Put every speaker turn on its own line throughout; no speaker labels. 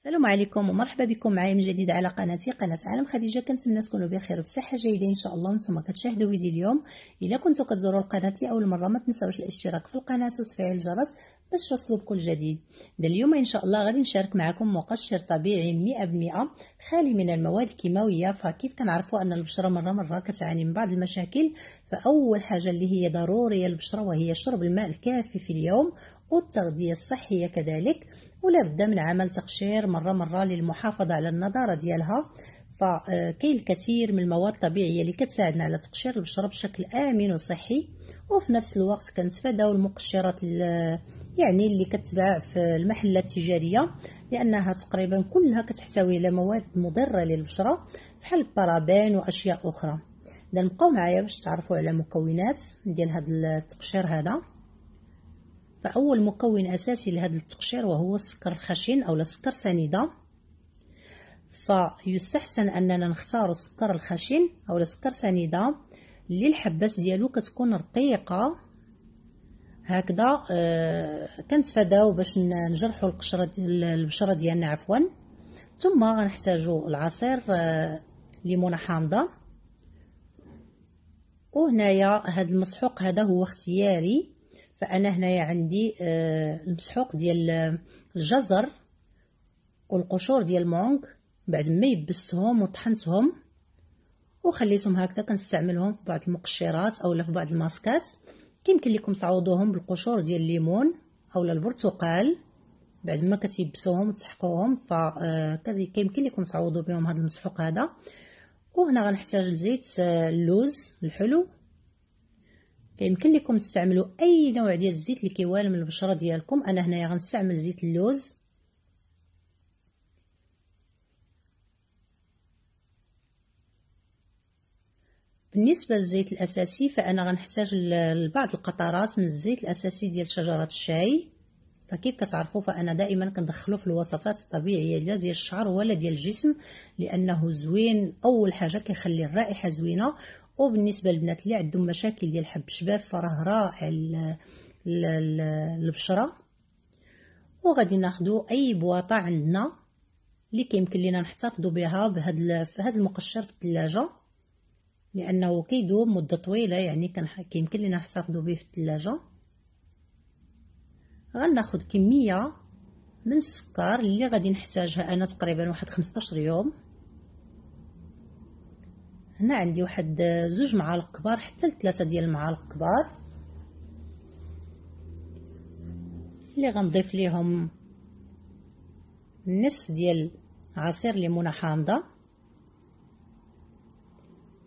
السلام عليكم ومرحبا بكم معايا من جديد على قناتي قناه عالم خديجه. كنتمنى تكونوا بخير وبصحه جيده ان شاء الله وانتم كتشاهدوا فيديو اليوم. الا كنتوا كتزوروا القناه لاول مره ما تنساوش الاشتراك في القناه وتفعيل الجرس باش توصلوا بكل جديد. اليوم ان شاء الله غادي نشارك معكم مقشر طبيعي 100% خالي من المواد الكيماويه. فكيف كنعرفوا ان البشره مره كتعاني من بعض المشاكل؟ فاول حاجه اللي هي ضروريه للبشره وهي شرب الماء الكافي في اليوم والتغذيه الصحيه كذلك، ولا بد من عمل تقشير مرة للمحافظة على النضارة ديالها. فكاين الكثير من المواد الطبيعية اللي كتساعدنا على تقشير البشرة بشكل آمن وصحي، وفي نفس الوقت كنتفاداو المقشرات يعني اللي كتباع في المحلات التجارية، لأنها تقريبا كلها كتحتوي على مواد مضرة للبشرة بحال البارابين وأشياء أخرى. نبقاو معايا باش تعرفوا على مكونات ديال هذا التقشير هذا. فأول مكون أساسي لهذا التقشير وهو السكر الخشن أو السكر سنيدة. فيستحسن أننا نختار السكر الخشن أو السكر سنيدة اللي الحبات ديالو كتكون رقيقة هكذا. كنتفاداو باش نجرحوا البشرة ديالنا عفوا. ثم غنحتاجو العصير ليمونة حامضة، وهنايا هذا المسحوق هذا هو اختياري. فانا هنايا عندي المسحوق ديال الجزر والقشور ديال المونغ بعد ما يبستهم وطحنتهم وخليتهم هكذا. كنستعملهم في بعض المقشرات اولا في بعض الماسكات. كيمكن لكم تعوضوهم بالقشور ديال الليمون اولا البرتقال بعد ما كتيبسوهم وتسحقوهم. كيمكن لكم تعوضوا بهم هذا المسحوق هذا. وهنا غنحتاج لزيت اللوز الحلو. يمكن لكم تستعملوا اي نوع ديال الزيت اللي كيوالم البشره ديالكم. انا هنايا غنستعمل زيت اللوز. بالنسبه للزيت الاساسي فانا غنحتاج لبعض القطرات من الزيت الاساسي ديال شجره الشاي. فكيف كتعرفوا فانا دائما كندخلو في الوصفات الطبيعيه ديال الشعر ولا ديال الجسم، لانه زوين. اول حاجه كيخلي الرائحه زوينه، وبالنسبه للبنات اللي عندهم مشاكل ديال حب الشباب فراه رائع للبشره. وغادي ناخذوا اي بواطه عندنا اللي كيمكن لينا نحتفظوا بها بهذا المقشر في الثلاجه، لانه كيدوب مده طويله، يعني كيمكن لينا نحتفظوا به في الثلاجه. غناخذ كميه من السكر اللي غادي نحتاجها انا تقريبا واحد 15 يوم. هنا عندي واحد 2 معالق كبار حتى ل3 ديال المعالق كبار اللي غنضيف ليهم نصف ديال عصير ليمونه حامضه،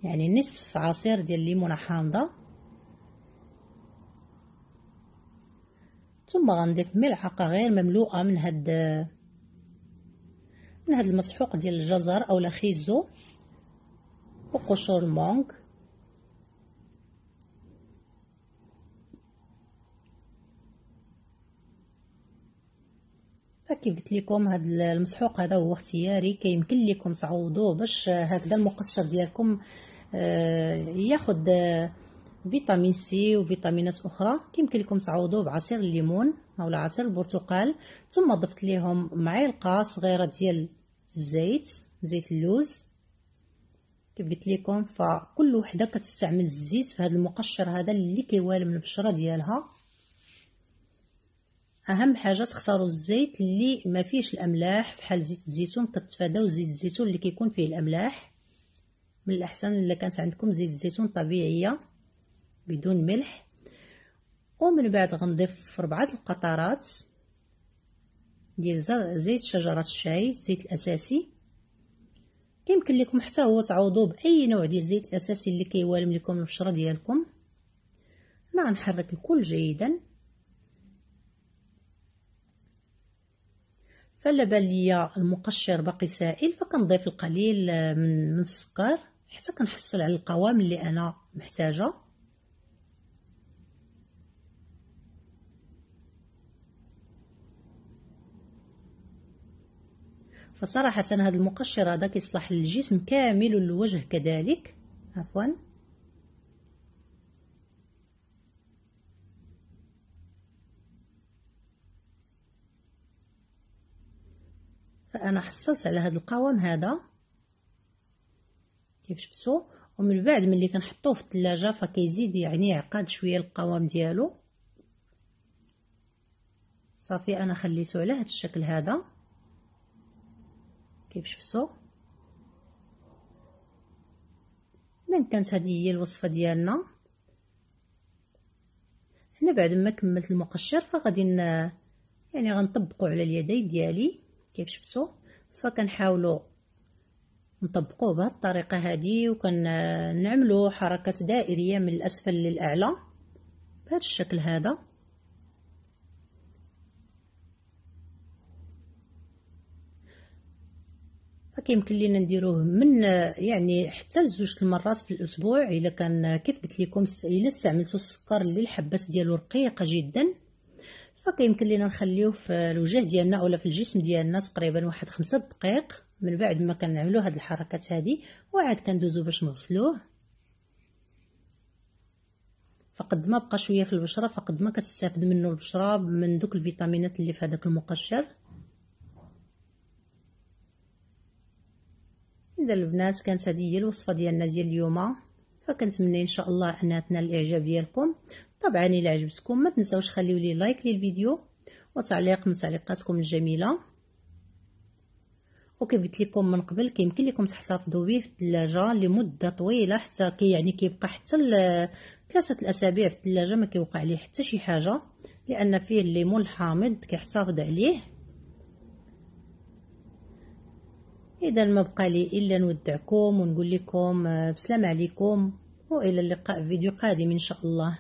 يعني نصف عصير ديال ليمونه حامضه. ثم غنضيف ملعقه غير مملوءه من هاد المسحوق ديال الجزر او الخيزو وقشور المونغ. فكيف قلت لكم هذا المسحوق هذا هو اختياري. كيمكن لكم تعوضوه باش هكذا المقشر ديالكم ياخذ فيتامين سي وفيتامينات اخرى. كيمكن لكم تعوضوه بعصير الليمون او عصير البرتقال. ثم ضفت ليهم معلقه صغيره ديال زيت اللوز. كيف قلت لكم فكل وحده كتستعمل الزيت في هذا المقشر هذا اللي كيوالم البشره ديالها. اهم حاجه تختاروا الزيت اللي ما فيهش الاملاح بحال زيت الزيتون. كتفاداو زيت الزيتون اللي كيكون فيه الاملاح. من الاحسن الا كانت عندكم زيت الزيتون طبيعيه بدون ملح. ومن بعد غنضيف 4 القطرات ديال زيت شجره الشاي، الزيت الاساسي. كيمكن لكم حتى هو تعوضوه باي نوع ديال الزيت الاساسي اللي كيوالم لكم البشره ديالكم. انا غنحرك الكل جيدا. فلا بان ليا المقشر باقي سائل فكنضيف القليل من السكر حتى كنحصل على القوام اللي انا محتاجه. فصراحه هذا المقشر هذا كيصلح للجسم كامل والوجه كذلك. عفوا. فانا حصلت على هذا القوام هذا كيف شفتوا. ومن بعد ملي كنحطوه في الثلاجه فكيزيد يعني يعقد شويه القوام ديالو. صافي انا خليته على هذا الشكل هذا كيف شفتوا. اذا كانت هذه هي الوصفه ديالنا. هنا بعد ما كملت المقشر فغادي يعني غنطبقوا على اليدين ديالي كيف شفتوا. فكنحاولوا نطبقوه بهذه الطريقه هذه، وكنعملوا حركات دائريه من الاسفل للاعلى بهذا الشكل هذا. فكيمكن لينا نديروه من يعني حتى لزوج المرات في الاسبوع الا كان كيف قلت لكم الا استعملتوا السكر اللي الحبات ديالو رقيقه جدا. فكيمكن لينا نخليوه في الوجه ديالنا اولا في الجسم ديالنا تقريبا واحد 5 دقائق من بعد ما كنعملوا هاد الحركات هذه، وعاد كندوزو باش نغسلوه. فقد ما بقى شويه في البشره فقد ما كتستافد منه البشره من دوك الفيتامينات اللي في هذاك المقشر. اذا البنات كانت هذه هي الوصفه ديالنا ديال اليوم، فكنتمنى ان شاء الله انها تنال الاعجاب ديالكم. طبعا الى عجبتكم ما تنساوش خليوا لي لايك للفيديو وتعليق من تعليقاتكم الجميله. وكيف قلت لكم من قبل كيمكن لكم تحتفظوا به في الثلاجه لمده طويله حتى يعني كيبقى حتى 3 الاسابيع في الثلاجه ما كيوقع عليه حتى شي حاجه، لان فيه الليمون الحامض كيحتفظ عليه. اذا ما بقى لي الا نودعكم ونقول لكم بسلام عليكم، والى اللقاء في فيديو قادم ان شاء الله.